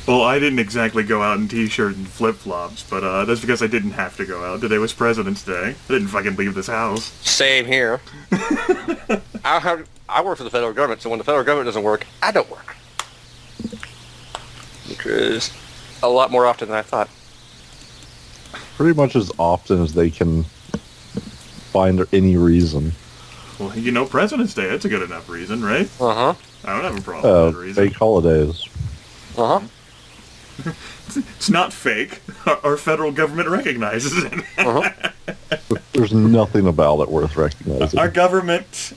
Well, I didn't exactly go out in t-shirt and flip-flops, but that's because I didn't have to go out. Today was President's Day. I didn't fucking leave this house. Same here. I work for the federal government, so when the federal government doesn't work, I don't work. Which is a lot more often than I thought. Pretty much as often as they can find any reason. Well, you know, President's Day, that's a good enough reason, right? Uh-huh. I don't have a problem with that reason. Fake holidays. Uh-huh. It's not fake. Our federal government recognizes it. Uh-huh. There's nothing about it worth recognizing. Our government...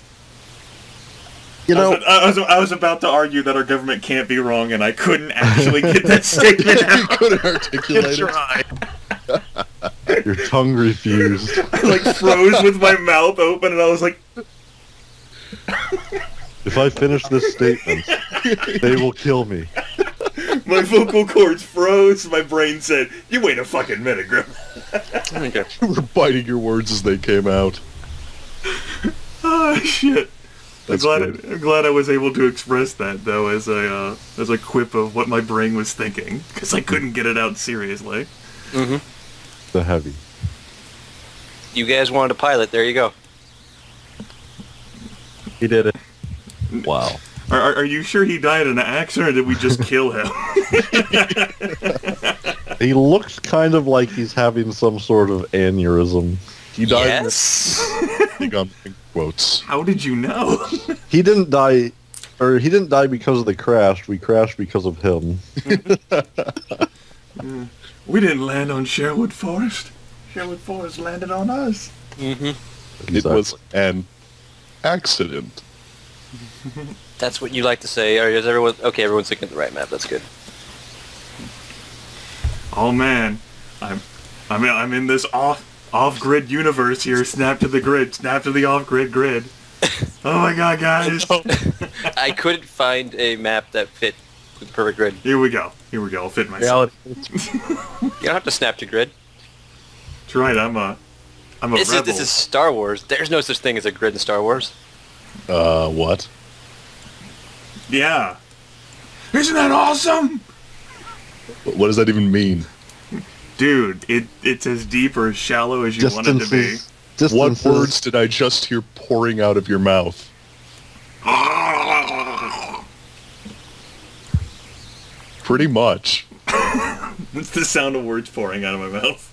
You know, I was about to argue that our government can't be wrong, and I couldn't actually get that statement out. You couldn't articulate it. your tongue refused. I like froze with my mouth open, and I was like... If I finish this statement, they will kill me. My vocal cords froze. My brain said, "You wait a fucking minute, Grim." Okay. You were biting your words as they came out. Oh shit! That's I'm glad I was able to express that though as a quip of what my brain was thinking, because I couldn't get it out seriously. Mm-hmm. The heavy. You guys wanted a pilot. There you go. He did it. Wow. Are you sure he died in an accident, or did we just kill him? He looks kind of like he's having some sort of aneurysm. He died Yes. in quotes. How did you know? He didn't die, or he didn't die because of the crash. We crashed because of him. We didn't land on Sherwood Forest. Sherwood Forest landed on us. Mm-hmm. It was an accident. That's what you like to say. Or is everyone... Okay, everyone's thinking of the right map. That's good. Oh man, I'm in this off-grid universe here. Snap to the grid. Snap to the off-grid grid. Oh my god, guys! I couldn't find a map that fit with the perfect grid. Here we go. Here we go. I'll fit myself. You don't have to snap to grid. That's right. I'm a rebel. This is Star Wars. There's no such thing as a grid in Star Wars. What? Yeah. Isn't that awesome? What does that even mean? Dude, it's as deep or as shallow as you want it to be. What words did I just hear pouring out of your mouth? Pretty much. That's the sound of words pouring out of my mouth.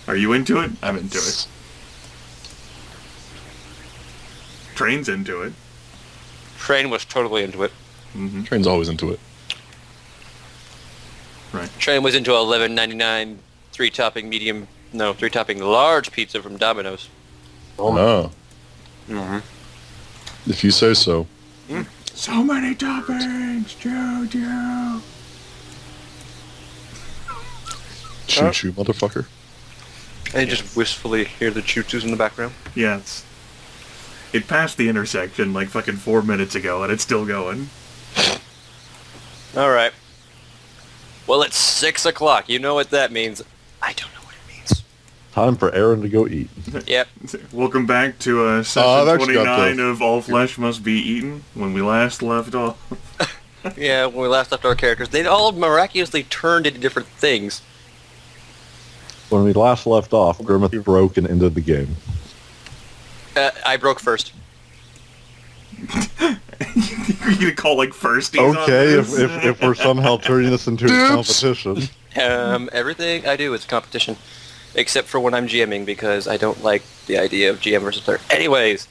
Are you into it? I'm into it. Train's into it. Train was totally into it. Mm-hmm. Train's always into it. Right. Train was into $11.99 three-topping large pizza from Domino's. Oh. Mm-hmm. If you say so. So many toppings, Jojo. Choo-choo, motherfucker. I just wistfully hear the choo-choos in the background. Yeah, it passed the intersection like fucking 4 minutes ago, and it's still going. All right. Well, it's 6 o'clock. You know what that means. I don't know what it means. Time for Aaron to go eat. Yep. Welcome back to session I've actually got 29 of All Flesh Must Be Eaten, when we last left off. Yeah, when we last left our characters, they'd all miraculously turned into different things. When we last left off, Grimith broke and ended the game. I broke first. You're gonna call like firsties Okay, on this? if we're somehow turning this into a competition. Everything I do is competition, except for when I'm GMing, because I don't like the idea of GM versus player. Anyways,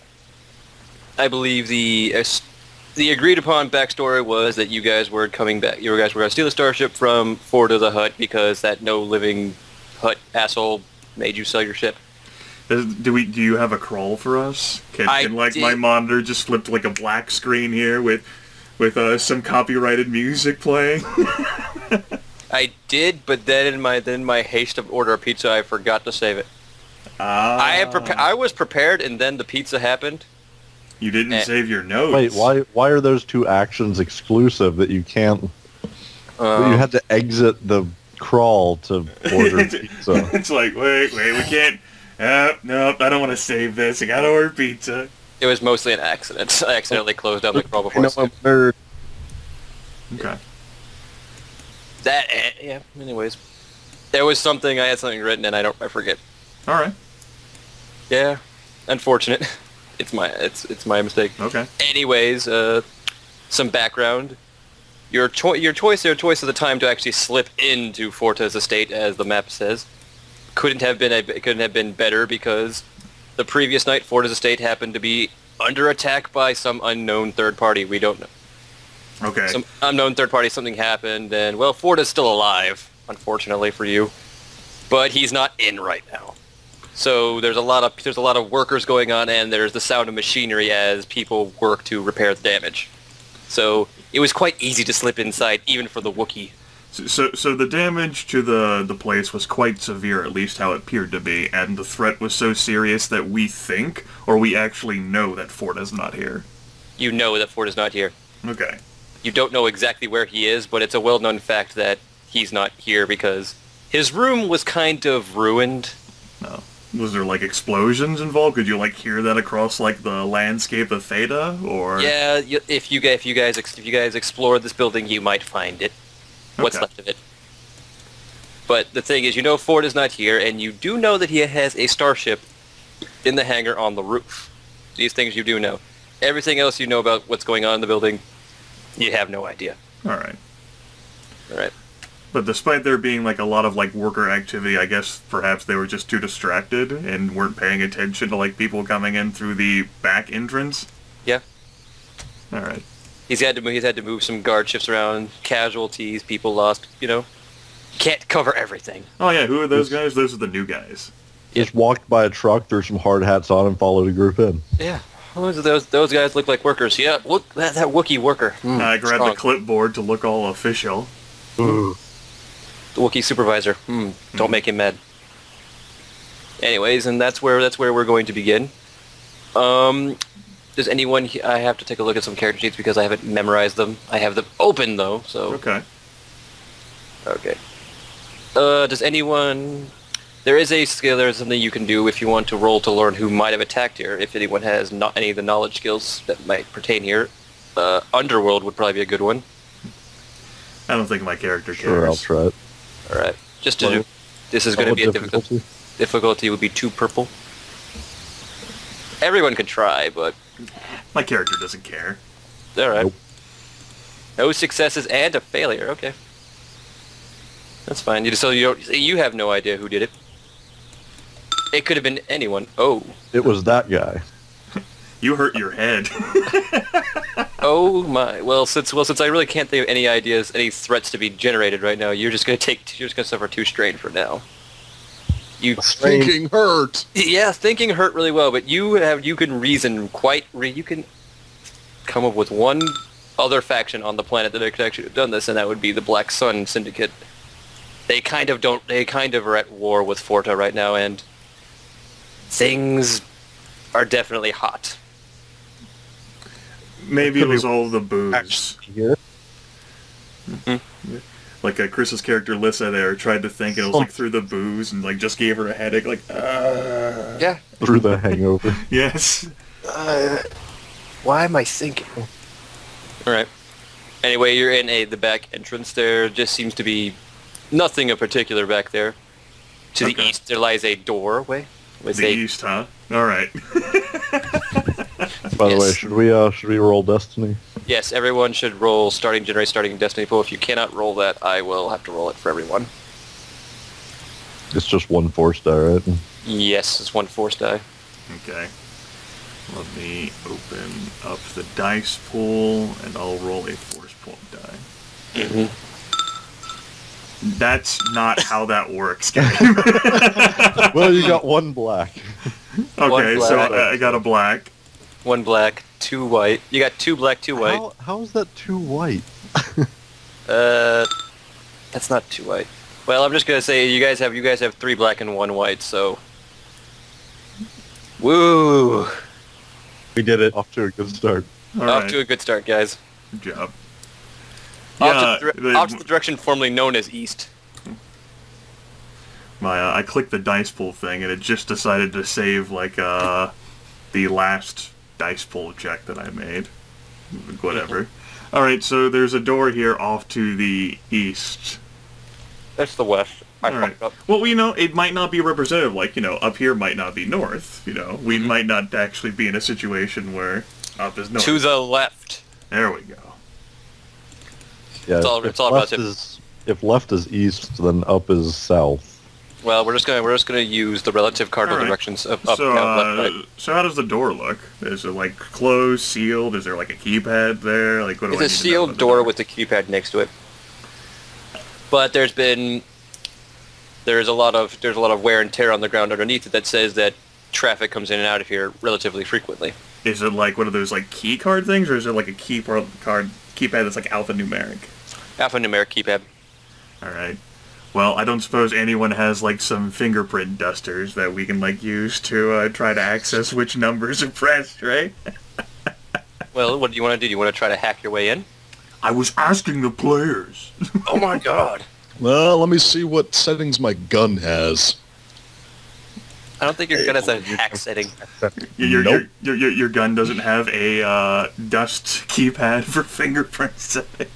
I believe the agreed upon backstory was that you guys were coming back. You guys were going to steal the starship from Ford of the Hutt because that no living Hutt asshole made you sell your ship. Do you have a crawl for us? Can like did. My monitor just flipped like a black screen here with some copyrighted music playing? I did, but then in my haste of order a pizza, I forgot to save it. I was prepared, and then the pizza happened. You didn't save your notes. Wait, why are those two actions exclusive that you can't... you had to exit the crawl to order pizza. It's like, wait, we can't... Nope, I don't want to save this. I gotta order pizza. It was mostly an accident. I accidentally closed down the crawl before. I'm a nerd. Okay. Yeah, anyways. There was something, I had something written and I forget. Alright. Yeah, unfortunate. It's my mistake. Okay. Anyways, some background. Your choice at the time to actually slip into Forta's estate, as the map says, couldn't have been better because the previous night Forta's estate happened to be under attack by some unknown third party. We don't know. Okay. Some unknown third party. Something happened, and well, Forta's still alive, unfortunately for you, but he's not in right now. So there's a lot of workers going on, and there's the sound of machinery as people work to repair the damage. So it was quite easy to slip inside, even for the Wookiee. So the damage to the place was quite severe, at least how it appeared to be, and the threat was so serious that we think, or we actually know that Forta's not here. You know that Forta's not here. Okay. You don't know exactly where he is, but it's a well-known fact that he's not here because his room was kind of ruined. No. Was there, like, explosions involved? Could you, like, hear that across, like, the landscape of Theta, or...? Yeah, if you guys explore this building, you might find it. What's left of it. But the thing is, you know Ford is not here, and you do know that he has a starship in the hangar on the roof. These things you do know. Everything else you know about what's going on in the building, you have no idea. Alright. Alright. But despite there being, like, a lot of, like, worker activity, I guess perhaps they were just too distracted and weren't paying attention to, like, people coming in through the back entrance? Yeah. Alright. He's had to move some guard shifts around, casualties, people lost, you know. Can't cover everything. Oh yeah, who are those guys? Those are the new guys. Just walked by a truck, threw some hard hats on, and followed a group in. Yeah. Those guys look like workers. Yeah, look, that Wookiee worker. I grabbed the clipboard to look all official. Ooh. The Wookiee supervisor. Don't make him mad. Anyways, and that's where we're going to begin. Does anyone... I have to take a look at some character sheets because I haven't memorized them. I have them open, though, so... Okay. Okay. Does anyone... There is a skill, there is something you can do if you want to roll to learn who might have attacked here, if anyone has not any of the knowledge skills that might pertain here. Underworld would probably be a good one. I don't think my character cares. Sure, I'll try it. Alright. Just to do... This is going to be a difficulty. Difficulty would be 2 purple. Everyone can try, but... My character doesn't care. Alright. Nope. No successes and a failure, okay. That's fine. You have no idea who did it. It could have been anyone. Oh. It was that guy. You hurt your head. Oh my. Well, since I really can't think of any ideas, any threats to be generated right now, you're just gonna suffer 2 strain for now. Thinking hurt. Yeah, thinking hurt really well, but you can reason you can come up with one other faction on the planet that could actually have done this, and that would be the Black Sun Syndicate. They kind of are at war with Forta right now, and things are definitely hot. Maybe it was all the booze. Here. Like Chris's character Lissa there tried to think, and it was like through the booze, and like just gave her a headache, like Yeah. Through the hangover. Yes. Why am I thinking? Alright. Anyway, you're in the back entrance. There just seems to be nothing in particular back there. To the east, there lies a doorway. East, huh? Alright. By the way, should we roll Destiny? Yes, everyone should roll starting Destiny pool. If you cannot roll that, I will have to roll it for everyone. It's just 1 force die, right? Yes, it's 1 force die. Okay. Let me open up the dice pool, and I'll roll a force point die. Mm-hmm. That's not how that works, game. Well, you got 1 black. Okay, so I got a black. 1 black, 2 white. You got 2 black, 2 white. How is that 2 white? That's not 2 white. Well, I'm just gonna say you guys have 3 black and 1 white, so... Woo! We did it. Off to a good start. Off to a good start, guys. Good job. Off to the direction formerly known as East. I clicked the dice pool thing, and it just decided to save, like, the last dice pool check that I made. Whatever. Alright, so there's a door here off to the east. That's the west. I All right. fucked up. Well, it might not be representative. Like, up here might not be north. We might not actually be in a situation where up is north. To the left. There we go. Yeah, It's all left relative. if left is east, then up is south. Well, we're just gonna use the relative cardinal All right. directions of up, So, down, left, right. so how does the door look? Is it like closed, sealed? Is there like a keypad there? Like, what do I It's a need to know sealed about the door with the keypad next to it. But there's a lot of wear and tear on the ground underneath it that says that traffic comes in and out of here relatively frequently. Is it like one of those like key card things, or is it like a keypad that's like alphanumeric? Alphanumeric keypad. All right. Well, I don't suppose anyone has like some fingerprint dusters that we can like use to try to access which numbers are pressed, right? Well, what do you want to do? Do you want to try to hack your way in? I was asking the players. Oh my god. Well, let me see what settings my gun has. I don't think your gun has a hack setting. Nope. Your gun doesn't have a dust keypad for fingerprint setting.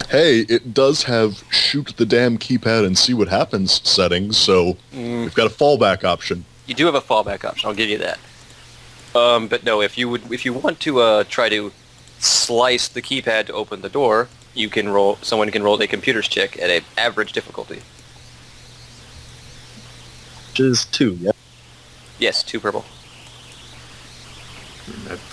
Hey, it does have shoot the damn keypad and see what happens settings, so we've got a fallback option. You do have a fallback option. I'll give you that. But no, if you want to try to slice the keypad to open the door, someone can roll a computer's check at an average difficulty. Which is 2, yeah? Yes, 2 purple.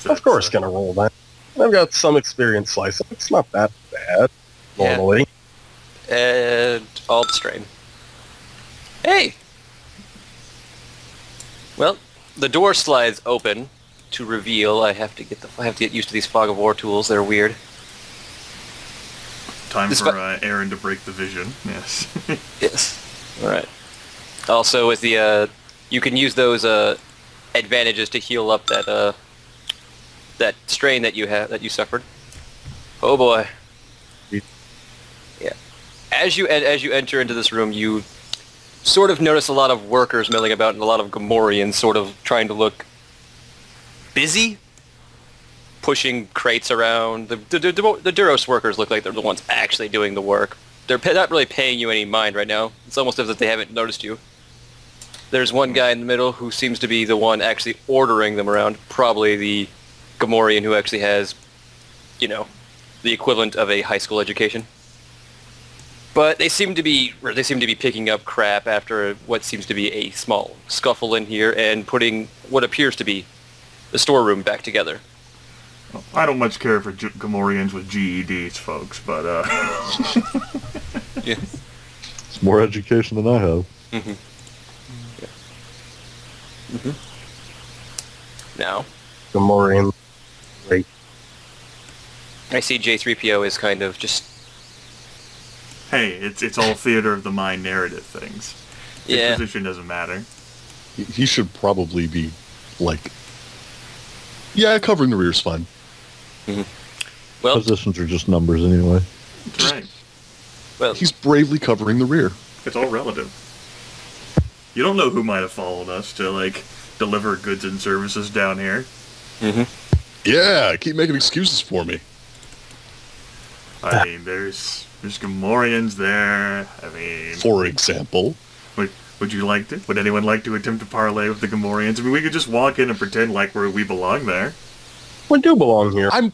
Of course gonna roll that. I've got some experience slicing. It's not that bad, normally. And alt strain. Hey! Well, the door slides open to reveal. I have to get used to these fog of war tools. They're weird. Time for Aaron to break the vision. Yes. Yes. All right. Also, with the you can use those advantages to heal up that strain that you suffered. Oh boy. Yeah. As you enter into this room, you sort of notice a lot of workers milling about and a lot of Gamorreans sort of trying to look busy, pushing crates around. The Duros workers look like they're the ones actually doing the work. They're not really paying you any mind right now. It's almost as if they haven't noticed you. There's one guy in the middle who seems to be the one actually ordering them around, probably the Gamorrean who actually has, the equivalent of a high school education. But they seem to be picking up crap after what seems to be a small scuffle in here and putting what appears to be the storeroom back together. I don't much care for Gamorreans with GEDs, folks, but Yeah. It's more education than I have. Mm-hmm. Yeah. Mm-hmm. Now, Gamorrean. Great. I see J3PO is kind of just... hey, it's all theater of the mind narrative things. His Yeah. position doesn't matter. He should probably be, covering the rear's fine. Mm-hmm. Well, Positions are just numbers anyway. That's right. well, He's bravely covering the rear. It's all relative. You don't know who might have followed us to, deliver goods and services down here. mm-hmm. Yeah, keep making excuses for me. I mean, there's Gamorreans there. I mean... For example. Would anyone like to attempt to parlay with the Gamorreans? I mean, we could just walk in and pretend like we belong there. We do belong here. I'm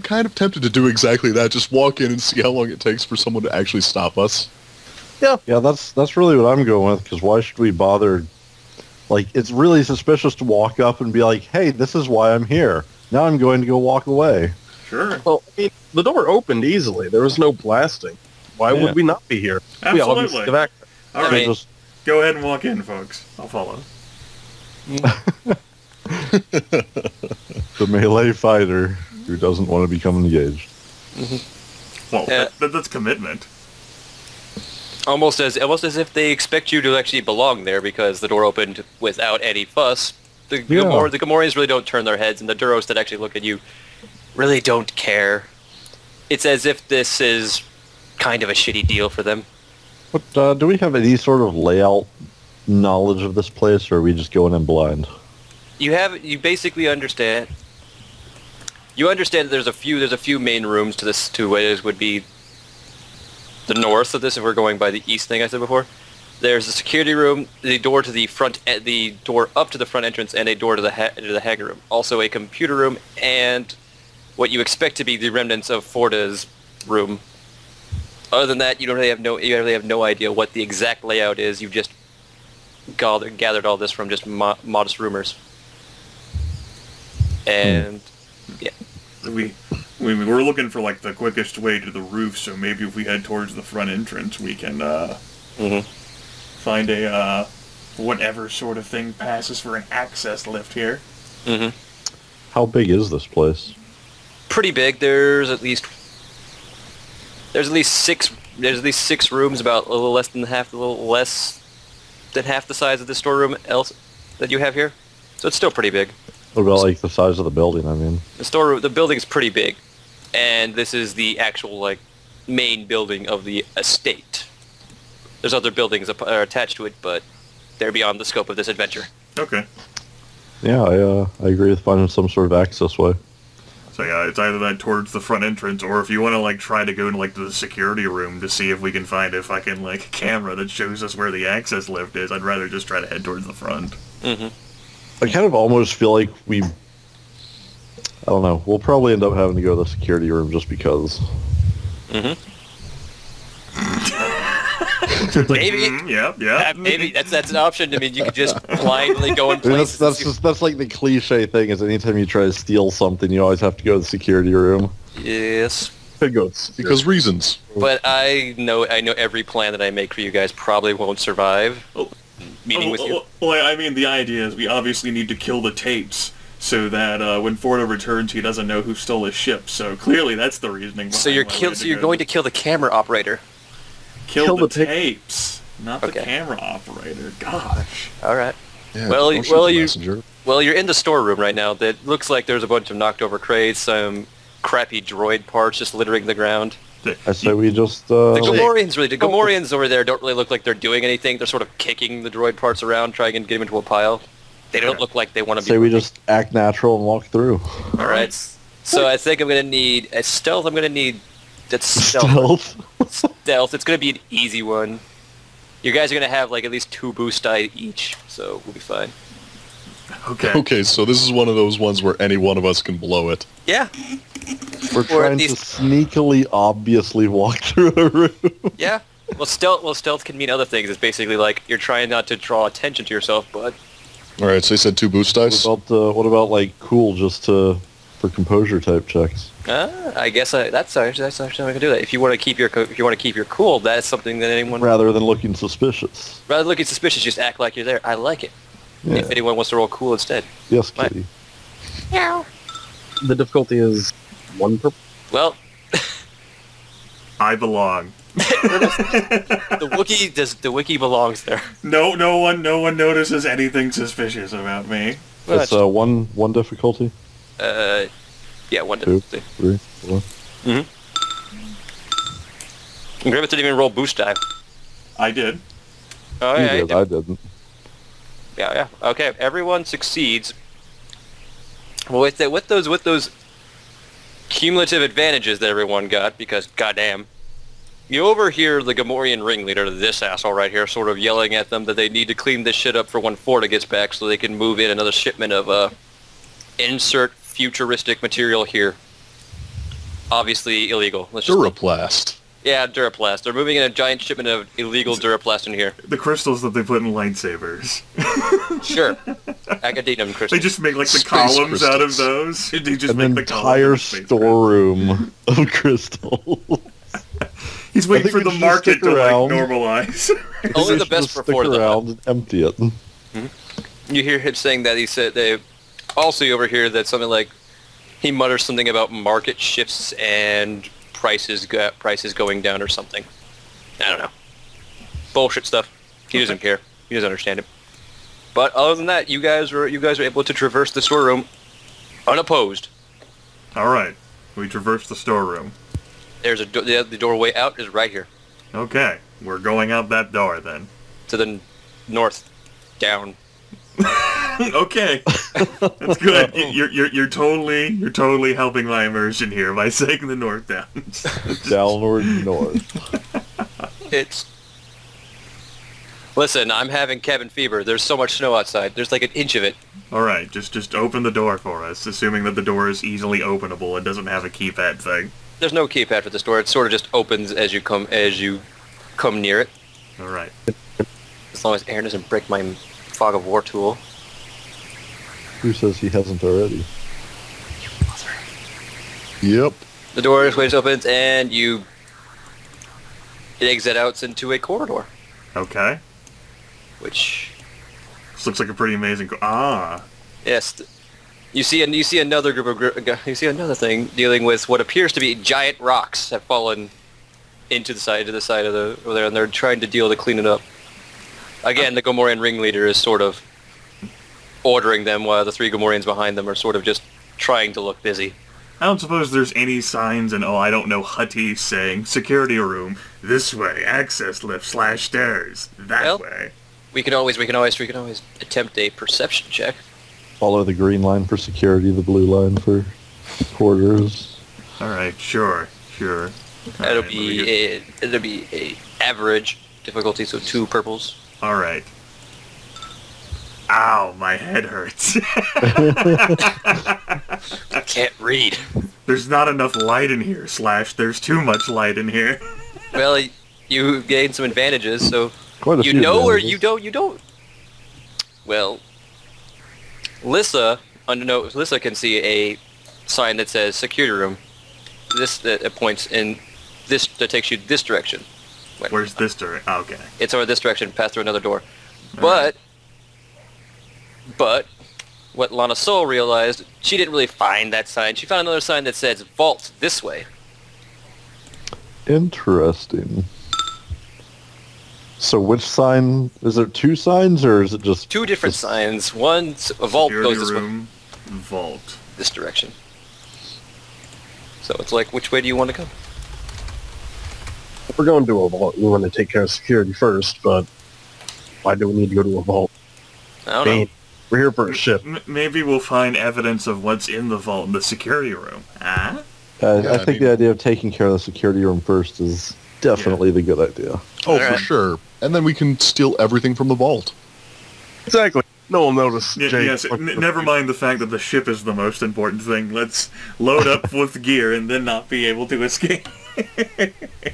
kind of tempted to do exactly that. Just walk in and see how long it takes for someone to actually stop us. Yeah, that's really what I'm going with, because why should we bother? It's really suspicious to walk up and be like, hey, this is why I'm here. Now I'm going to go walk away. Sure. Well, the door opened easily. There was no blasting. Why would we not be here? We obviously have access. All I right, mean- go ahead and walk in, folks. I'll follow. The melee fighter who doesn't want to become engaged. Well, Yeah. that's commitment. almost as if they expect you to actually belong there because the door opened without any fuss. The Gamorreans really don't turn their heads, and the Duros that actually look at you really don't care. It's as if this is kind of a shitty deal for them. But do we have any sort of layout knowledge of this place, or are we just going in blind? You basically understand. You understand that there's a few main rooms to what would be the north of this, if we're going by the east thing I said before, there's a security room, the door to the front, the door up to the front entrance, and a door to the hangar room. Also a computer room, and what you expect to be the remnants of Forda's room. Other than that, you really have no idea what the exact layout is. You've just gathered all this from just modest rumors. And yeah, we're looking for like the quickest way to the roof. So maybe if we head towards the front entrance, we can find a whatever sort of thing passes for an access lift here. How big is this place? Pretty big. There's at least 6 rooms, about a little less than half the size of the storeroom else that you have here. So it's still pretty big. What about like the size of the building? I mean, the building's pretty big, and this is the actual like main building of the estate. There's other buildings are attached to it, but they're beyond the scope of this adventure. Okay. Yeah, I agree with finding some sort of access way. So yeah, it's either that towards the front entrance, or if you want to like try to go into like the security room to see if we can find a fucking like camera that shows us where the access lift is, I'd rather just try to head towards the front. I kind of almost feel like I don't know, we'll probably end up having to go to the security room just because. Maybe. Yeah. Maybe that's an option. I mean, you could just blindly go in I mean, places. that's like the cliche thing is anytime you try to steal something, you always have to go to the security room. Yes. Because reasons. But I know every plan that I make for you guys probably won't survive. Meeting with you. Well, I mean, the idea is we obviously need to kill the tapes so that when Forda returns, he doesn't know who stole his ship. So clearly, that's the reasoning. So you're going to kill the camera operator. Kill the tapes, not the camera operator. Gosh. All right. Yeah, well, messenger. you're in the storeroom right now. That looks like there's a bunch of knocked over crates, some crappy droid parts just littering the ground. I say we just... The Gamorreans over there don't really look like they're doing anything. They're sort of kicking the droid parts around, trying to get them into a pile. They don't look like they want to be... Say we just act natural and walk through. Alright. So I think I'm going to need... A stealth, I'm going to need... That's stealth. Stealth. It's going to be an easy one. You guys are going to have like at least 2 boost die each, so we'll be fine. Okay, so this is one of those ones where any one of us can blow it. Yeah. We're trying to sneakily, obviously walk through a room. Yeah. Well, stealth can mean other things. It's basically like you're trying not to draw attention to yourself, but... Alright, so you said 2 boost dice? What about like cool, just for composure type checks? I guess that's actually I can do that. If you want to keep your cool, that's something that anyone... Rather than looking suspicious. Rather than looking suspicious, just act like you're there. I like it. Yeah. If anyone wants to roll cool instead. Yes, Kitty. Meow. The difficulty is 1 per... Well... I belong. The Wookiee belongs there. No one notices anything suspicious about me. It's one difficulty? Yeah, 1 2, difficulty. 3, 4. Grimith didn't even roll boost die. I did. Oh, You yeah, did, I didn't. Yeah. Okay, everyone succeeds. Well, with those cumulative advantages that everyone got, because goddamn, you overhear the Gamorrean ringleader, this asshole right here, sort of yelling at them that they need to clean this shit up for when Forda gets back, so they can move in another shipment of insert futuristic material here. Obviously illegal. Duraplast. Yeah, Duraplast. They're moving in a giant shipment of illegal Duraplast in here. The crystals that they put in lightsabers. Sure. Academia crystals. They just make like the Space columns crystals. out of those. They just An make the entire storeroom of crystals. He's waiting for we the should market stick to like around. normalize. Only We the should best just for stick Forda. around and empty it. You hear him saying that. He said they also overhear that something like he mutters something about market shifts and prices going down or something. I don't know. Bullshit stuff. He doesn't care. He doesn't understand it. But other than that, you guys are able to traverse the storeroom unopposed. All right, we traverse the storeroom. There's the doorway out is right here Okay, we're going out that door then. to the north, down. Okay, that's good. You're totally helping my immersion here by saying the north down. Downward north. It's... Listen, I'm having cabin fever. There's so much snow outside. There's like an inch of it. Alright, just open the door for us, assuming that the door is easily openable and doesn't have a keypad thing. There's no keypad for this door. It sort of just opens as you come near it. Alright. As long as Aaron doesn't break my fog of war tool. Who says he hasn't already? Yep. The door opens and you exit out into a corridor. Okay. Which... This looks like a pretty amazing... Ah! Yes. You see another you see another thing dealing with what appears to be giant rocks have fallen into the side of the over there, and they're trying to deal to clean it up. Again, the Gomorian ringleader is sort of ordering them, while the 3 Gomorians behind them are sort of just trying to look busy. I don't suppose there's any signs in, I don't know, Hutt saying, security room, this way, access lift / stairs, that way. We can always attempt a perception check. Follow the green line for security, the blue line for quarters. Alright, sure. It'll be a average difficulty, so 2 purples. Alright. Ow, my head hurts. I can't read. There's not enough light in here, / there's too much light in here. Well, you gain some advantages, so Quite a you few know or advantages. you don't. Well, Lissa can see a sign that says security room. That points in this, that takes you this direction. Where's this door? Oh, okay. It's over this direction, pass through another door. But what Laana Soul realized, she didn't really find that sign. She found another sign that says vault this way. Interesting. So which sign? Is there 2 signs, or is it just... 2 different signs. One's a vault Security goes this way. room, vault. This direction. So it's like, which way do you want to go? If we're going to a vault, we want to take care of security first, but why do we need to go to a vault? I don't know. We're here for a ship. Maybe we'll find evidence of what's in the vault in the security room. Ah? I think the idea of taking care of the security room first is definitely the good idea. Oh, Alright. for sure. And then we can steal everything from the vault. Exactly. No one will notice. Jake. Yes, never mind the fact that the ship is the most important thing. Let's load up with gear and then not be able to escape.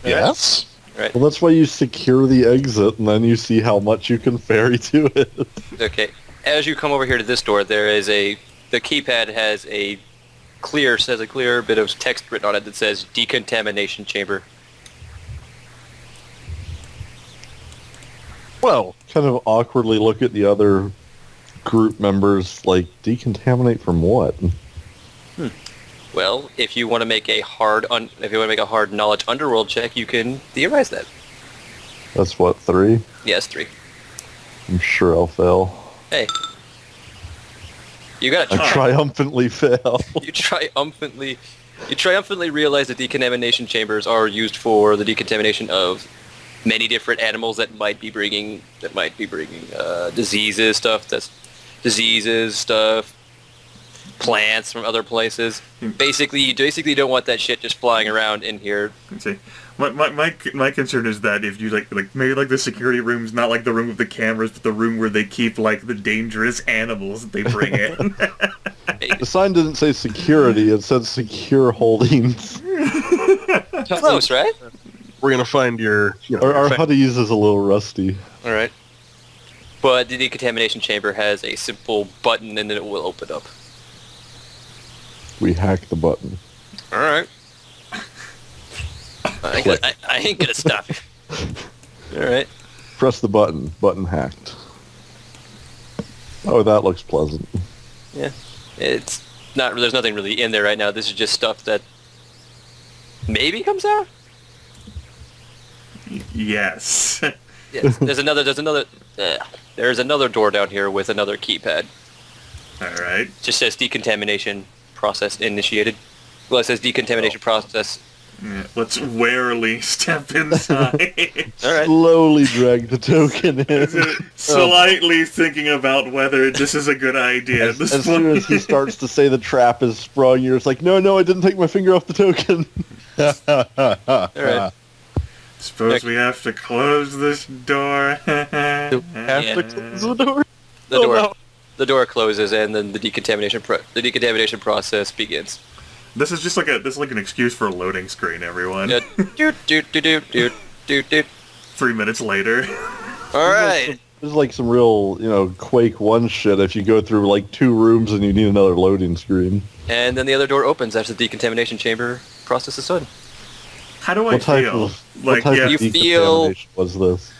Yes? Right. Well, that's why you secure the exit, and then you see how much you can ferry to it. Okay. As you come over here to this door, there is the keypad has a clear bit of text written on it that says decontamination chamber. Well, Kind of awkwardly look at the other group members, like, decontaminate from what? Well, if you want to make a hard knowledge underworld check, you can theorize that. That's what, 3? Yes, 3. I'm sure I'll fail. Hey. You got I a triumphantly fail. You triumphantly realize that decontamination chambers are used for the decontamination of many different animals that might be bringing diseases, plants from other places. Basically, you don't want that shit just flying around in here. See, my concern is that if you maybe the security room's not like the room with the cameras, but the room where they keep the dangerous animals that they bring in. The sign didn't say security, it said secure holdings. Close, right? we're going to find your... Our Hutties is a little rusty. All right. But the decontamination chamber has a simple button and then it will open up. We hack the button. All right. I ain't gonna stop you. All right. Press the button. Button hacked. Oh, that looks pleasant. Yeah. It's not. There's nothing really in there right now. This is just stuff that maybe comes out. Yes. Yes. There's another door down here with another keypad. All right. Just says decontamination process initiated. Well, it says decontamination process. Yeah, let's warily step inside. All right. Slowly drag the token in. Slightly thinking about whether this is a good idea. As soon as he starts to say the trap is sprung, you're just like, no, I didn't take my finger off the token. All right. Suppose we have to close this door. Have to close the door. The door closes, and then the decontamination process begins. This is just like an excuse for a loading screen, everyone. Yeah. Doot, doot, doot, doot, doot, doot, doot. 3 minutes later. All right. There's like some real, Quake 1 shit if you go through like 2 rooms and you need another loading screen. And then the other door opens after the decontamination chamber process is done. How do I feel? What type of You feel- decontamination was this?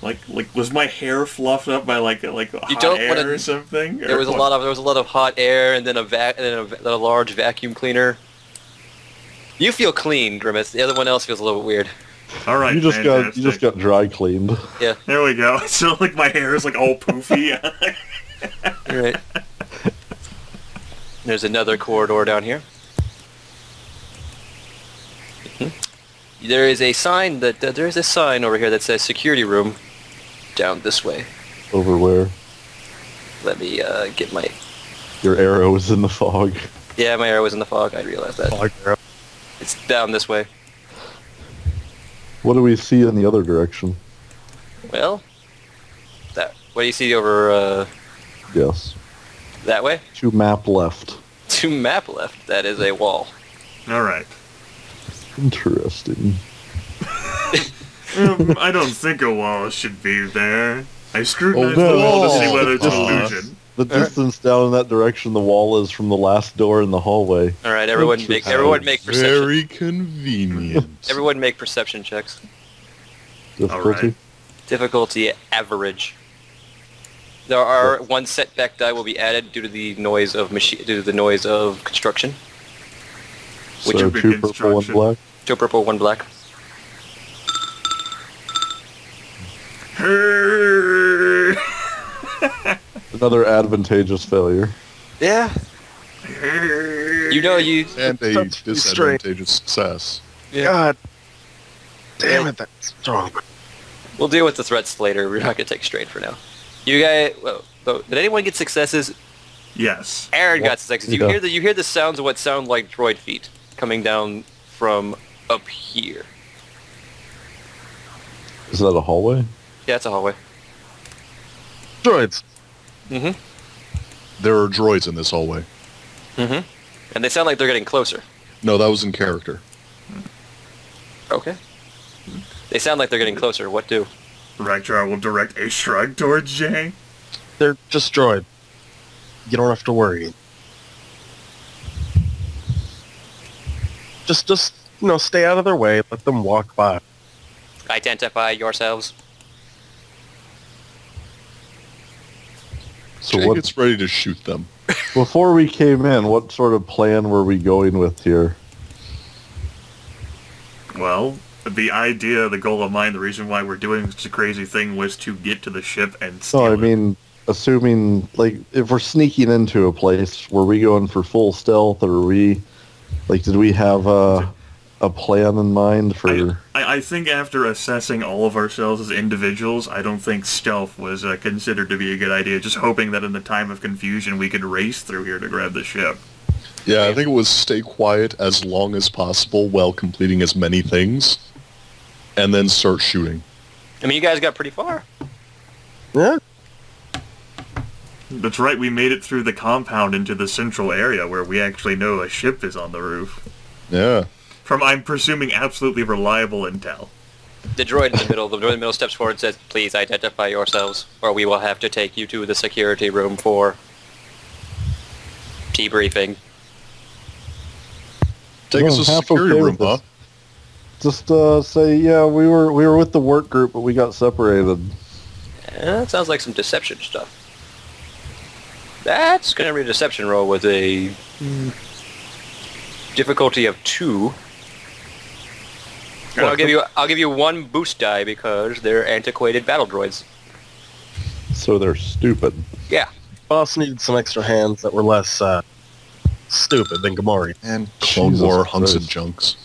Like was my hair fluffed up by like hot don't air wanna- or something? There was a lot of hot air, and then a large vacuum cleaner. You feel clean, Grimith. The other one else feels a little bit weird. All right, You just got dry cleaned. Yeah. There we go. So like my hair is like all poofy. All right. There's another corridor down here. There is a sign over here that says security room down this way. Over where? Let me get my... Your arrow is in the fog. Yeah, my arrow was in the fog. I realized that. Fog arrow. It's down this way. What do we see in the other direction? Well, what do you see over Yes. that way? To map left. To map left. That is a wall. All right. Interesting. I don't think a wall should be there. I scrutinized Oh, no. the wall to see whether it's an illusion. The distance down in that direction the wall is from the last door in the hallway. All right, everyone make perception. Very convenient. Everyone make perception checks. Difficulty? Alright. Difficulty average. There are one setback die will be added due to the noise of construction. So would be 2 purple, 1 construction. black. 2 purple, 1 black. Another advantageous failure. Yeah. You. And a That's disadvantageous success. Yeah. God damn it, that's strong. We'll deal with the threats later. We're not gonna take strain for now. You guys. Well, did anyone get successes? Yes. Aaron got successes. Yeah. You hear the sounds of what sound like droid feet coming down from up here. Is that a hallway? Yeah, it's a hallway. Droids. Mm-hmm. There are droids in this hallway. Mm-hmm. And they sound like they're getting closer. No, that was in character. Okay. They sound like they're getting closer. What do? Rakcharr will direct a shrug towards Jay. They're just droid. You don't have to worry. Just stay out of their way. Let them walk by. Identify yourselves. So Jay what? gets ready to shoot them. Before we came in, what sort of plan were we going with here? Well, the goal of mine, the reason why we're doing such a crazy thing was to get to the ship and steal No, I it. mean, assuming, like, if we're sneaking into a place, were we going for full stealth, or did we have a plan in mind for... I think after assessing all of ourselves as individuals, I don't think stealth was considered to be a good idea, just hoping that in the time of confusion we could race through here to grab the ship. Yeah, I think it was stay quiet as long as possible while completing as many things, and then start shooting. I mean, you guys got pretty far. Yeah. That's right, we made it through the compound into the central area where we actually know a ship is on the roof. Yeah. From, I'm presuming, absolutely reliable intel. The droid in the middle steps forward and says, "Please identify yourselves, or we will have to take you to the security room for debriefing." Take us to the half security okay room, with huh? this. Just say, yeah, we were with the work group, but we got separated. That sounds like some deception stuff. That's going to be a deception roll with a difficulty of 2. And I'll give you 1 boost die because they're antiquated battle droids. So they're stupid. Yeah. Boss needed some extra hands that were less stupid than Gamorrean. And Clone Jesus War hunks and Christ. junks.